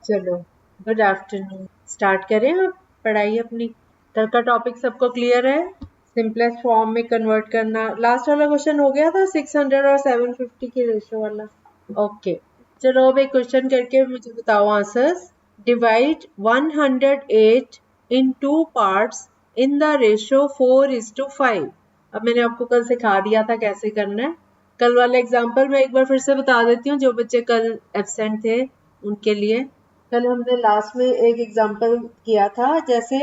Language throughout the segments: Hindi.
चलो, गुड आफ्टरनून। स्टार्ट करें आप पढ़ाई अपनी। कल का टॉपिक सबको क्लियर है? सिंपलेस्ट फॉर्म में कन्वर्ट करना। लास्ट वाला क्वेश्चन हो गया था 600 और 750 की रेशो वाला। ओके, चलो अब एक क्वेश्चन करके मुझे बताओ answers. Divide 108 in two parts in the ratio 4:5। अब मैंने आपको कल सिखा दिया था कैसे करना है। कल वाला एग्जाम्पल मैं एक बार फिर से बता देती हूँ, जो बच्चे कल एब्सेंट थे उनके लिए। कल हमने लास्ट में एक एग्जाम्पल किया था, जैसे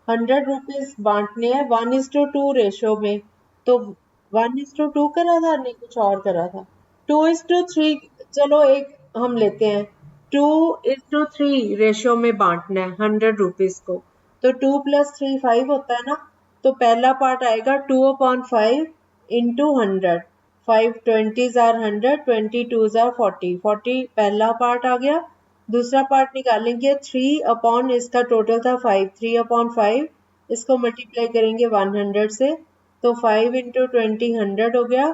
100 रुपीज बांटने हैं 1:2 रेशो में, तो 1:2 करा था, नहीं कुछ और करा था। 2:3, चलो एक हम लेते हैं, 2:3 रेशो में बांटना है 100 रुपीज को, तो 2 + 3 5 होता है ना। तो पहला पार्ट आएगा 2/5 into 100। 5 20s are 100, 22s are 40, 40 पहला पार्ट आ गया। दूसरा पार्ट निकालेंगे 3 अपॉन, इसका टोटल था 5, 3/5, इसको मल्टीप्लाई करेंगे 100 से, तो 5 इंटू 20 100 हो गया,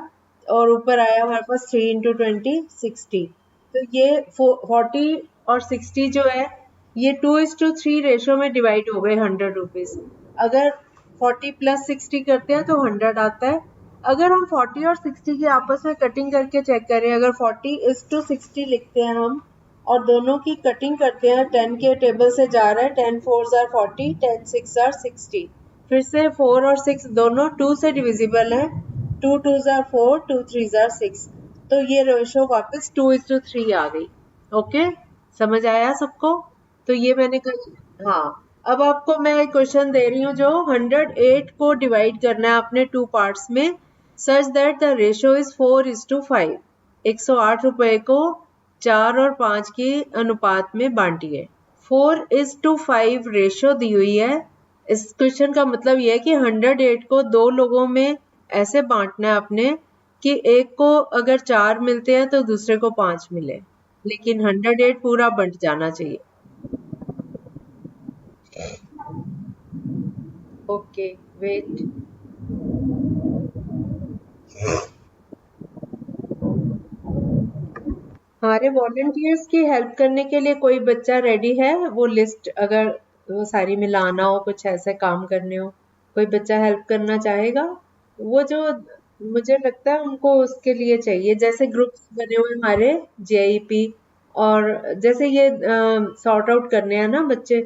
और ऊपर आया हमारे पास 3 इंटू 20 60। तो ये 40 और 60 जो है ये 2:3 रेशो में डिवाइड हो गए 100 रुपीज। अगर 40 + 60 करते हैं तो 100 आता है। अगर हम 40 और 60 की आपस में कटिंग करके चेक करें, अगर 40:60 लिखते हैं हम और दोनों की कटिंग करते हैं, 10 के टेबल से जा रहा है, 10 4s are 40, 10 6s are 60। फिर से 4 और 6 दोनों 2 से डिविजिबल है, 2 2s are 4, 2 3s are 6। तो ये रेशो वापस 2:3 आ गई। ओके, समझ आया सबको? तो ये मैंने हाँ। अब आपको मैं एक क्वेश्चन दे रही हूँ, जो 108 को डिवाइड करना है आपने 2 पार्ट्स में, such that the ratio is 4:5। 108 रुपए को 4 और 5 के अनुपात में बांटिए। 4:5 रेशो दी हुई है। इस क्वेश्चन का मतलब यह है कि 108 को 2 लोगों में ऐसे बांटना है आपने कि एक को अगर 4 मिलते हैं तो दूसरे को 5 मिले, लेकिन 108 पूरा बंट जाना चाहिए। Okay, wait. हमारे वॉलंटियर्स की हेल्प करने के लिए कोई बच्चा रेडी है? वो लिस्ट अगर वो सारी मिलाना हो, कुछ ऐसे काम करने हो, कोई बच्चा हेल्प करना चाहेगा? वो जो मुझे लगता है उनको उसके लिए चाहिए, जैसे ग्रुप्स बने हुए हमारे जेईपी, और जैसे ये सॉर्ट आउट करने हैं ना बच्चे,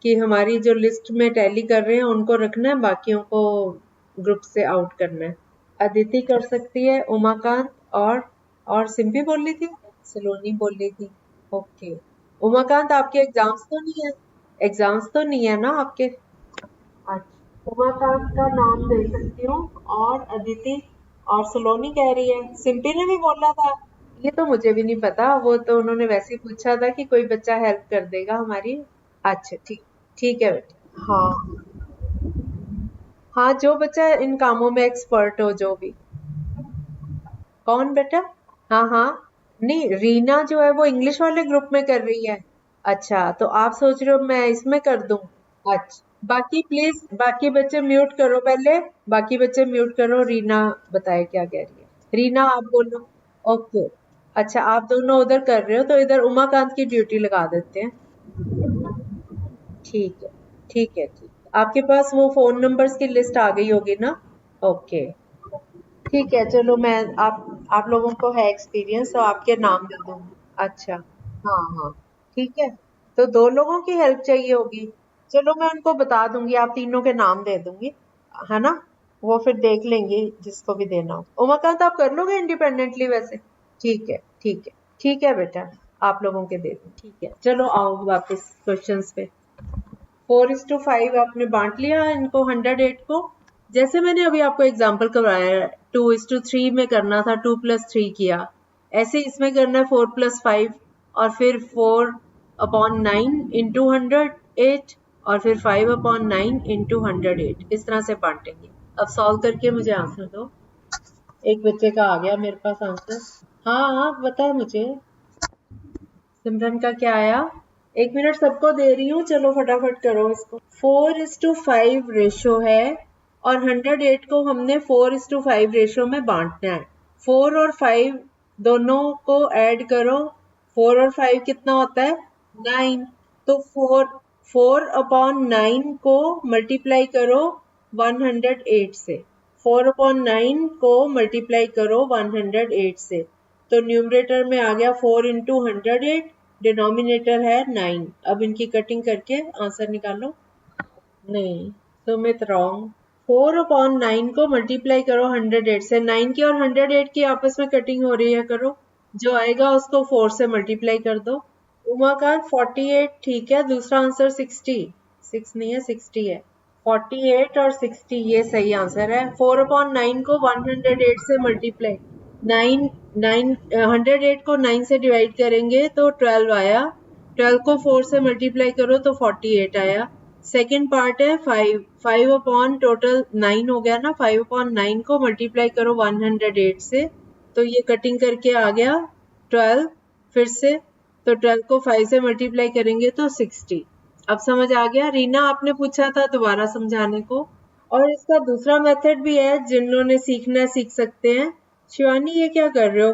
कि हमारी जो लिस्ट में टैली कर रहे हैं उनको रखना है, बाकियों को ग्रुप से आउट करना है। अदिति कर सकती है, उमाकांत और सिम्पी बोल रही थी, सलोनी बोल रही थी। ओके, उमाकांत आपके एग्जाम्स तो नहीं है? एग्जाम्स तो नहीं है ना आपके? अच्छा, उमाकांत का नाम दे सकती हूँ, और अदिति और सलोनी कह रही है। सिम्पी ने भी बोला था, ये तो मुझे भी नहीं पता, वो तो उन्होंने वैसे ही पूछा था कि कोई बच्चा हेल्प कर देगा हमारी। अच्छा, ठीक, ठीक है बेटा। हाँ हाँ, जो बच्चा इन कामों में एक्सपर्ट हो, जो भी। कौन बेटा? हाँ हाँ, नहीं रीना जो है वो इंग्लिश वाले ग्रुप में कर रही है। अच्छा, तो आप सोच रहे हो मैं इसमें कर दूं? अच्छा, बाकी प्लीज बाकी बच्चे म्यूट करो पहले। बाकी बच्चे म्यूट करो, रीना बताए क्या कह रही है। रीना आप बोलो। ओके, अच्छा आप दोनों उधर कर रहे हो तो इधर उमाकांत की ड्यूटी लगा देते हैं। ठीक है, ठीक है, ठीक है। आपके पास वो फोन नंबर्स की लिस्ट आ गई होगी ना? ओके, ठीक है, चलो मैं आप लोगों को है एक्सपीरियंस, तो आपके नाम दे दूंगी। अच्छा, हाँ हाँ, ठीक है। तो 2 लोगों की हेल्प चाहिए होगी। चलो मैं उनको बता दूंगी, आप तीनों के नाम दे दूंगी, है ना? वो फिर देख लेंगे जिसको भी देना हो। उमाकांत आप कर लोगे इंडिपेंडेंटली वैसे? ठीक है, ठीक है, ठीक है बेटा, आप लोगों के दे दूँ। ठीक है, चलो आओ वापस क्वेश्चंस पे। 4:5 आपने बांट लिया इनको 108 को, जैसे मैंने अभी आपको एग्जांपल करवाया है। 2:3 में करना था, 2 + 3 किया, ऐसे इसमें करना है 4 + 5, और फिर 4/9 इंटू 108, और फिर 5/9 इंटू 108, इस तरह से बांटेंगे। अब सॉल्व करके मुझे आंसर दो। एक बच्चे का आ गया मेरे पास आंसर। हाँ हाँ, पता है मुझे। सिमरन का क्या आया? 1 मिनट, सबको दे रही हूँ, चलो फटाफट करो इसको। 4:5 रेशो है, और 108 को हमने 4:5 रेशो में बांटना है। 4 और 5 दोनों को ऐड करो, 4 और 5 कितना होता है? 9। तो 4/9 को मल्टीप्लाई करो 108 से। 4/9 को मल्टीप्लाई करो 108 से। तो न्यूमरेटर में आ गया 4 इंटू 108, डिनोमिनेटर है 9। अब इनकी कटिंग करके आंसर निकालो। नहीं, सुमित रॉन्ग। 4/9 को मल्टीप्लाई करो 108 से। 9 की और 108 की आपस में कटिंग हो रही है, करो। जो आएगा उसको 4 से मल्टीप्लाई कर दो। उमाकांत 48 ठीक है, दूसरा आंसर 60। 6 नहीं है, 60 है। 48 और 60 ये सही आंसर है। 4/9 को 108 से मल्टीप्लाई, 108 को 9 से डिवाइड करेंगे तो 12 आया। 12 को 4 से मल्टीप्लाई करो तो 48 आया। सेकेंड पार्ट है 5 अपॉन टोटल 9 हो गया ना। 5/9 को मल्टीप्लाई करो 108 से, तो ये कटिंग करके आ गया 12 फिर से। तो 12 को 5 से मल्टीप्लाई करेंगे तो 60। अब समझ आ गया? रीना आपने पूछा था दोबारा समझाने को। और इसका दूसरा मेथड भी है, जिन्होंने सीखना है सीख सकते हैं। शिवानी ये क्या कर रहे हो?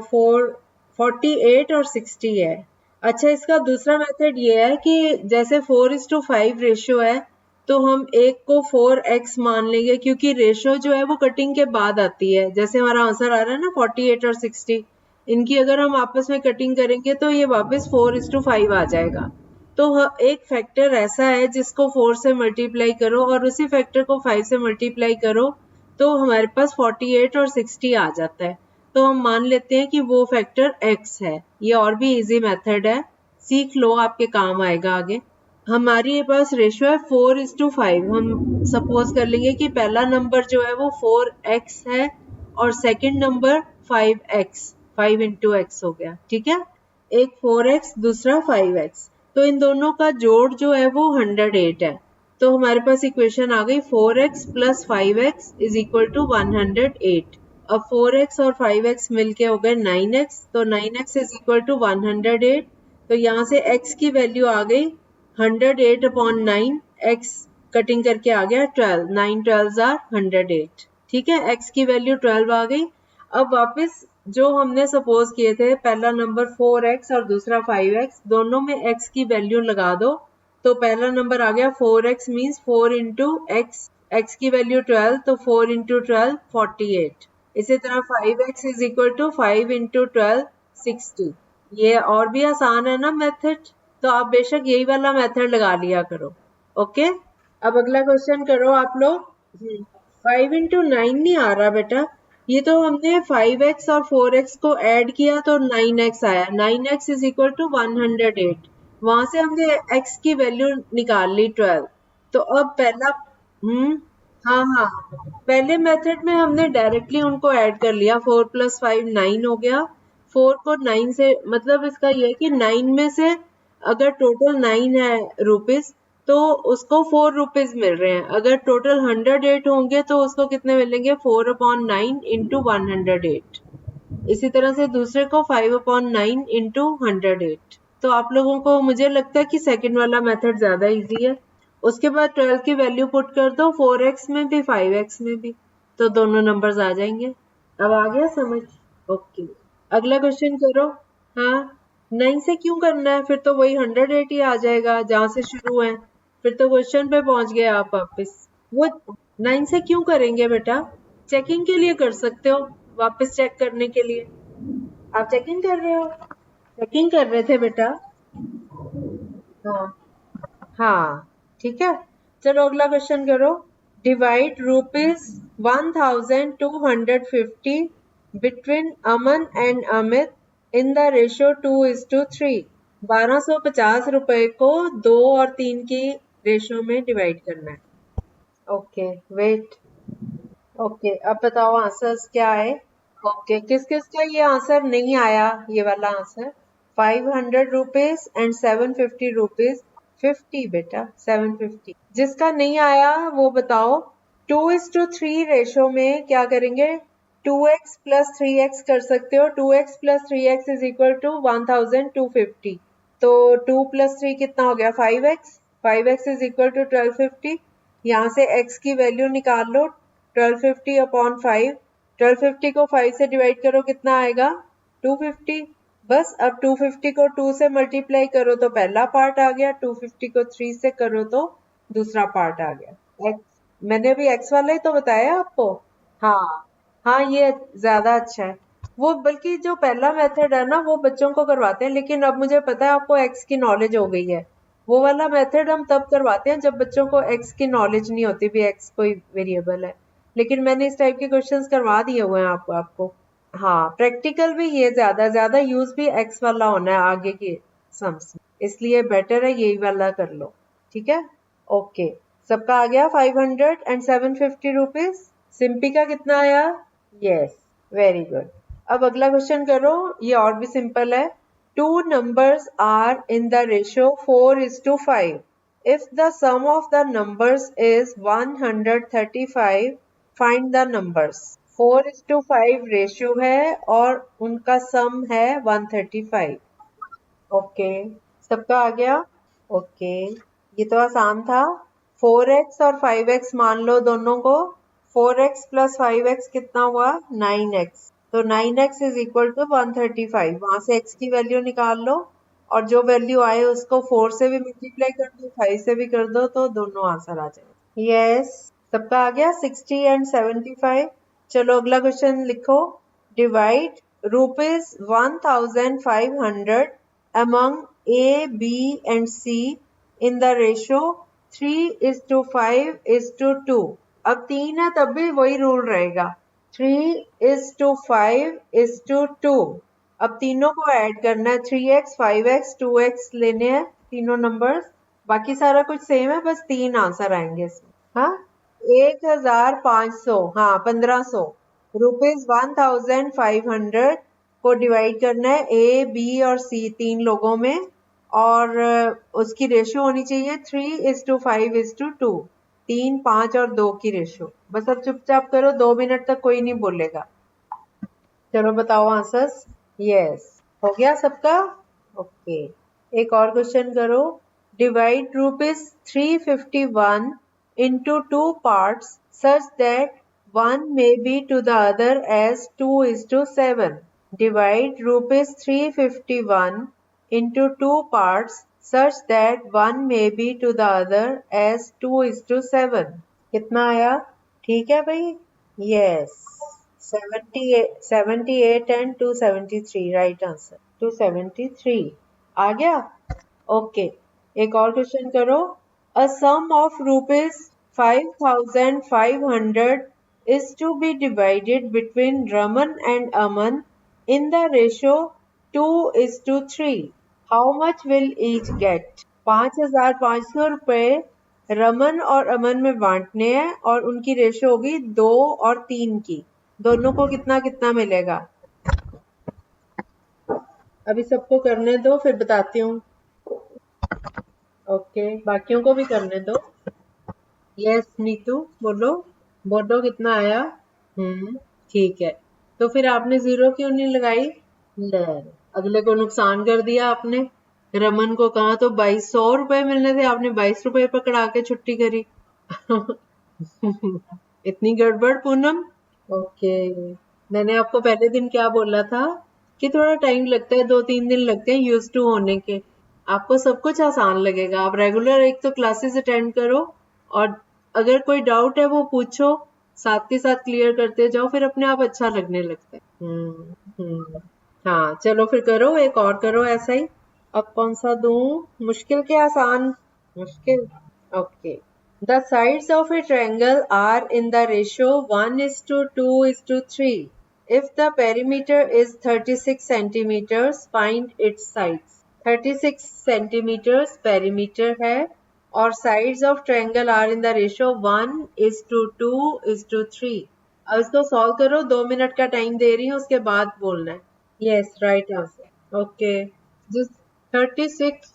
48 और 60 है। अच्छा, इसका दूसरा मेथड ये है कि जैसे 4:5 रेशियो है, तो हम एक को 4x मान लेंगे, क्योंकि रेशियो जो है वो कटिंग के बाद आती है। जैसे हमारा आंसर आ रहा है ना 48 और 60, इनकी अगर हम आपस में कटिंग करेंगे तो ये वापस 4:5 आ जाएगा। तो एक फैक्टर ऐसा है जिसको 4 से मल्टीप्लाई करो और उसी फैक्टर को 5 से मल्टीप्लाई करो तो हमारे पास 48 और 60 आ जाता है। तो हम मान लेते हैं कि वो फैक्टर x है। ये और भी इजी मेथड है, सीख लो, आपके काम आएगा आगे। हमारे पास रेशियो है 4:5। हम सपोज कर लेंगे कि पहला नंबर जो है वो 4x है और second number 5x, 5 into x हो गया, ठीक है। एक 4x, दूसरा 5x, तो इन दोनों का जोड़ जो है वो 108 है। तो हमारे पास इक्वेशन आ गई 4x plus 5x is equal to 108। अब 4x और 5x मिलके हो गए 9x, तो 9x इज इक्वल टू 108। तो यहाँ से x की वैल्यू आ गई 108/9, x कटिंग करके आ गया 12, 9 12s आर 108, ठीक है। x की वैल्यू 12 आ गई। अब वापस जो हमने सपोज किए थे, पहला नंबर 4x और दूसरा 5x, दोनों में x की वैल्यू लगा दो। तो पहला नंबर आ गया 4x means 4 into x, x की वैल्यू 12, तो 4 इंटू 12 48। इसी तरह 5x is equal to 5 into 12 60। ये और भी आसान है ना मेथड, तो आप बेशक यही वाला मेथड लगा लिया करो। ओके, अब अगला क्वेश्चन करो आप लोग। 5 इंटू 9 नहीं आ रहा बेटा, ये तो हमने 5x और 4x को ऐड किया तो 9x आया। 9x इज इक्वल टू 108, वहां से हमने x की वैल्यू निकाल ली 12। तो अब पहला, हाँ हाँ, पहले मेथड में हमने डायरेक्टली उनको ऐड कर लिया। 4 + 5 9 हो गया। 4 को 9 से, मतलब इसका ये है कि 9 में से अगर टोटल 9 है रुपीज, तो उसको 4 रुपीज मिल रहे हैं। अगर टोटल 108 होंगे तो उसको कितने मिलेंगे? 4/9 इंटू 108। इसी तरह से दूसरे को 5/9 इंटू 108। तो आप लोगों को, मुझे लगता है कि सेकंड वाला मेथड ज्यादा इजी है। उसके बाद 12 की वैल्यू पुट कर दो, 4x में भी 5x में भी, तो दोनों नंबर्स आ जाएंगे। अब आ गया समझ? ओके, अगला क्वेश्चन करो। हाँ, 9 से क्यों करना है? फिर तो वही 108 ही आ जाएगा जहां से शुरू है। फिर तो क्वेश्चन पे पहुंच गए आप वापस। वो 9 से क्यों करेंगे बेटा? चेकिंग के लिए कर सकते हो, वापस चेक करने के लिए। आप चेकिंग कर रहे हो? चेकिंग कर रहे थे बेटा? हाँ हाँ, ठीक है। चलो अगला क्वेश्चन करो। Divide ₹1250 between Aman and Amit in the ratio 2:3। 1250 रुपए को 2 और 3 की रेशियो में डिवाइड करना है। Okay, wait. ओके, अब बताओ आंसर्स क्या है। ओके, किस किस का ये आंसर नहीं आया? ये वाला आंसर 500 रुपीज एंड 750 रुपीज। 50 बेटा, 750। जिसका नहीं आया वो बताओ। 2:3 रेशो में क्या करेंगे? 2x प्लस 3x कर सकते हो। 2x plus 3x is equal to 1250। तो 2 + 3 कितना हो गया? 5x। 5x is equal to 1250। यहाँ से x की वैल्यू निकाल लो, 1250/5। 1250 को 5 से डिवाइड करो, कितना आएगा? 250। बस अब 250 को 2 से मल्टीप्लाई करो तो पहला पार्ट आ गया, 250 को 3 से करो तो दूसरा पार्ट आ गया। मैंने अभी एक्स वाला ही तो बताया आपको। हाँ हाँ, ये ज्यादा अच्छा है। वो बल्कि जो पहला मेथड है ना वो बच्चों को करवाते हैं, लेकिन अब मुझे पता है आपको एक्स की नॉलेज हो गई है। वो वाला मेथड हम तब करवाते हैं जब बच्चों को एक्स की नॉलेज नहीं होती भी एक्स कोई वेरिएबल है। लेकिन मैंने इस टाइप के क्वेश्चंस करवा दिए हुए हैं आपको। हाँ, प्रैक्टिकल भी ये ज्यादा यूज भी एक्स वाला होना है आगे के सम्स में, इसलिए बेटर है यही वाला कर लो। ठीक है, ओके। सबका आ गया 507 50 रुपीज। सिंपी का कितना आया? Yes, very good. अब अगला क्वेश्चन करो, ये और भी सिंपल है। Two numbers are in the ratio 4:5। If the sum of the numbers is 135, find the numbers. 4:5 ratio है और उनका सम है 135। ओके, सबका आ गया? ओके, ये तो आसान था। 4x और 5x मान लो दोनों को। 4x प्लस 5x कितना हुआ? 9x। तो 9x इज इक्वल टू 135। वहां से x की वैल्यू निकाल लो और जो वैल्यू आए उसको 4 से भी मल्टीप्लाई कर दो, 5 से भी कर दो, तो दोनों आंसर आ जाएगा। यस, सबका आ गया 60 एंड 75। चलो अगला क्वेश्चन लिखो। Divide ₹1,500 among A, B and C in the ratio 3:5:2। अब 3 है तब भी वही रूल रहेगा, 3:5:2। अब तीनों को ऐड करना है, 3x 5x 2x लेने हैं तीनों नंबर्स। बाकी सारा कुछ सेम है, बस 3 आंसर आएंगे इसमें। हाँ, 1,500, हाँ 1,500 रुपीज 1,500 को डिवाइड करना है ए, बी और सी तीन लोगों में, और उसकी रेशियो होनी चाहिए 3:5:2। 3, 5 और 2 की रेशियो। बस अब चुपचाप करो, 2 मिनट तक कोई नहीं बोलेगा। चलो बताओ आंसर्स। यस, हो गया सबका? ओके, एक और क्वेश्चन करो। Divide ₹351 into 2 parts such that one may be to the other as 2:7. Divide ₹351 into 2 parts such that one may be to the other as 2:7. कितना आया? ठीक है भाई? Yes, 78 and 273 right answer. 273 आ गया? ओके, एक और क्वेश्चन करो। अ सम of ₹5,500 is to be divided between Raman and Aman in the ratio 2:3. How much will each get? 5,500 रुपए रमन और अमन में बांटने हैं और उनकी रेशियो होगी 2 और 3 की। दोनों को कितना कितना मिलेगा? अभी सबको करने दो, फिर बताती हूँ। ओके, बाकियों को भी करने दो। यस नीतू, बोलो बोलो कितना आया? ठीक है। तो फिर आपने 0 क्यों नहीं लगाई? ले, अगले को नुकसान कर दिया आपने। रमन को कहा तो 2,200 रुपए मिलने थे, आपने 22 रुपए पकड़ा के छुट्टी करी। इतनी गड़बड़ पूनम। ओके, मैंने आपको पहले दिन क्या बोला था कि थोड़ा टाइम लगता है, 2-3 दिन लगते हैं यूज टू होने के। आपको सब कुछ आसान लगेगा। आप रेगुलर एक तो क्लासेस अटेंड करो और अगर कोई डाउट है वो पूछो, साथ के साथ क्लियर करते जाओ, फिर अपने आप अच्छा लगने लगता है। हाँ चलो फिर करो, एक और करो ऐसा ही। अब कौन सा दूं, मुश्किल के आसान? मुश्किल, okay. The sides of a triangle are in the ratio 1:2:3. If the perimeter is 36 centimeters, find its sides. 36 centimeters perimeter है और sides of triangle are in the ratio 1:2:3. अब इसको सॉल्व करो, 2 मिनट का टाइम दे रही हूँ, उसके बाद बोलना है। Yes, right answer. ओके, जिस 36,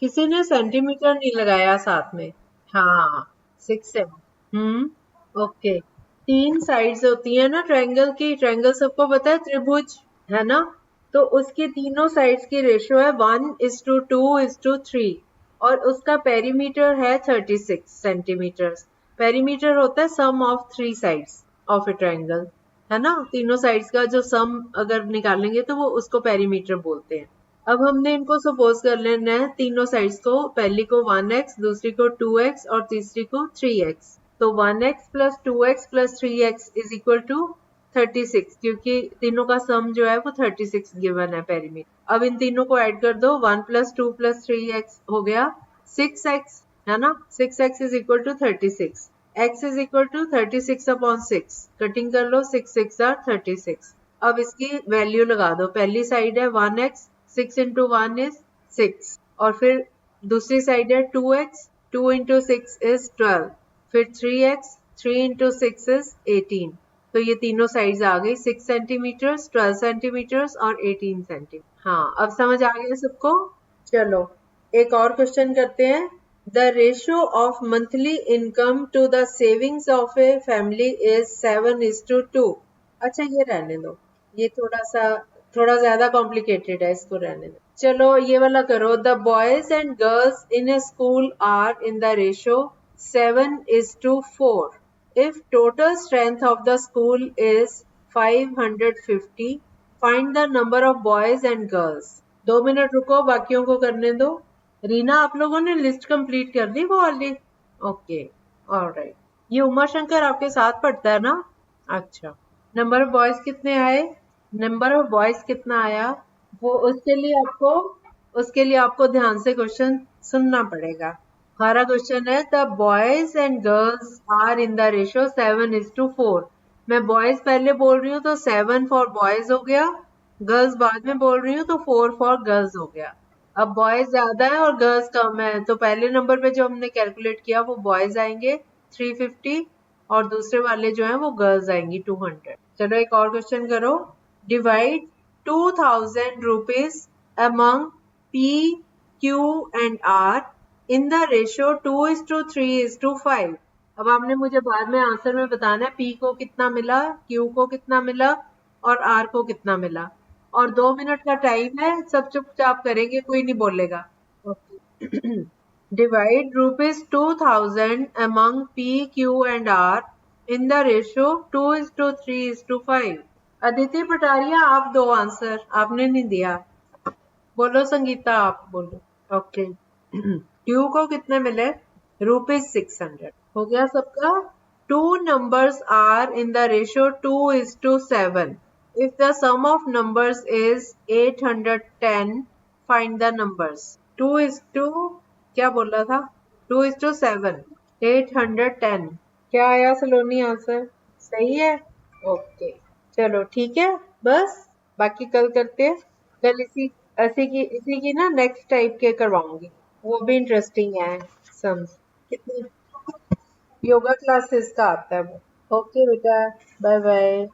किसी ने सेंटीमीटर नहीं लगाया साथ में। हाँ, 6 7। ओके। 3 साइड्स होती है ना ट्रायंगल की, ट्रायंगल सबको पता है त्रिभुज है ना, तो उसकी तीनों साइड्स की रेशियो है 1:2:3 और उसका पेरीमीटर है 36 सेंटीमीटर। पेरीमीटर होता है sum of 3 sides of a triangle. है ना, तीनों साइड्स का जो सम अगर निकालेंगे तो वो उसको पेरीमीटर बोलते हैं। अब हमने इनको सपोज कर लेना है तीनों साइड्स को, पहली को 1x, दूसरी को 2x और तीसरी को 3x। तो 1x plus 2x plus 3x is equal to 36, क्योंकि तीनों का सम जो है वो 36 गिवन है पेरीमीटर। अब इन तीनों को ऐड कर दो, 1 प्लस 2 प्लस 3x हो गया 6x, है ना, 6x is equal to 36। x is equal to 36 upon 6, cutting कर लो, 6 6 आर 36। अब इसकी वैल्यू लगा दो, पहली साइड है 1x, 6 इंटू 1 इज 6, और फिर दूसरी साइड है 2x, 2 इंटू 6 इज 12, फिर 3x, 3 इंटू 6 इज 18। तो ये तीनों साइड्स आ गई, 6 सेंटीमीटर, 12 सेंटीमीटर और 18 सेंटीमीटर। हाँ, अब समझ आ गया सबको। चलो एक और क्वेश्चन करते हैं। The ratio of monthly income to the savings of a family is 7:2। अच्छा ये रहने दो, ये थोड़ा ज्यादा कॉम्प्लिकेटेड है, इसको रहने दो। चलो ये वाला करो। The boys and girls in a school are in the ratio 7:4। If total strength of the school is 550, find the number of boys and girls। 2 minute रुको, बाकियों को करने दो। रीना, आप लोगों ने लिस्ट कंप्लीट कर दी वो वाली? Okay, alright. ये उमा शंकर आपके साथ पढ़ता है ना? अच्छा, नंबर ऑफ बॉयज कितने आए? नंबर ऑफ बॉयज कितना आया वो उसके लिए आपको ध्यान से क्वेश्चन सुनना पड़ेगा। हमारा क्वेश्चन है the boys and girls are in the ratio 7:4। मैं बॉयज पहले बोल रही हूँ तो 7 फॉर बॉयज हो गया, गर्ल्स बाद में बोल रही हूँ तो 4 फॉर गर्ल्स हो गया। अब बॉयज ज्यादा है और गर्ल्स कम है, तो पहले नंबर पे जो हमने कैलकुलेट किया वो बॉयज आएंगे 350, और दूसरे वाले जो है वो गर्ल्स आएंगी 200। चलो एक और क्वेश्चन करो। Divide 2000 rupees among P, Q and R in the ratio 2:3:5। अब आपने मुझे बाद में आंसर में बताना है P को कितना मिला, Q को कितना मिला और R को कितना मिला। और 2 मिनट का टाइम है, सब चुपचाप करेंगे, कोई नहीं बोलेगा। Divide ₹2000 among P, Q and R in the ratio 2:3:5। Aditi Pataria, आप दो आंसर, आपने नहीं दिया। बोलो संगीता, आप बोलो। ओके। Q को कितने मिले? ₹600। हो गया सबका? 2 numbers are in the ratio 2:7। If the sum of numbers is 810, find the numbers। 2 is to क्या बोला था? 2:7। 810 क्या आया सलोनी आंसर? सही है? ओके, चलो ठीक है, बस बाकी कल करते हैं। कल इसी की ना नेक्स्ट टाइप के करवाऊंगी, वो भी इंटरेस्टिंग है। सम्स कितनी योगा क्लासेस का आता है वो। ओके बेटा, बाय बाय।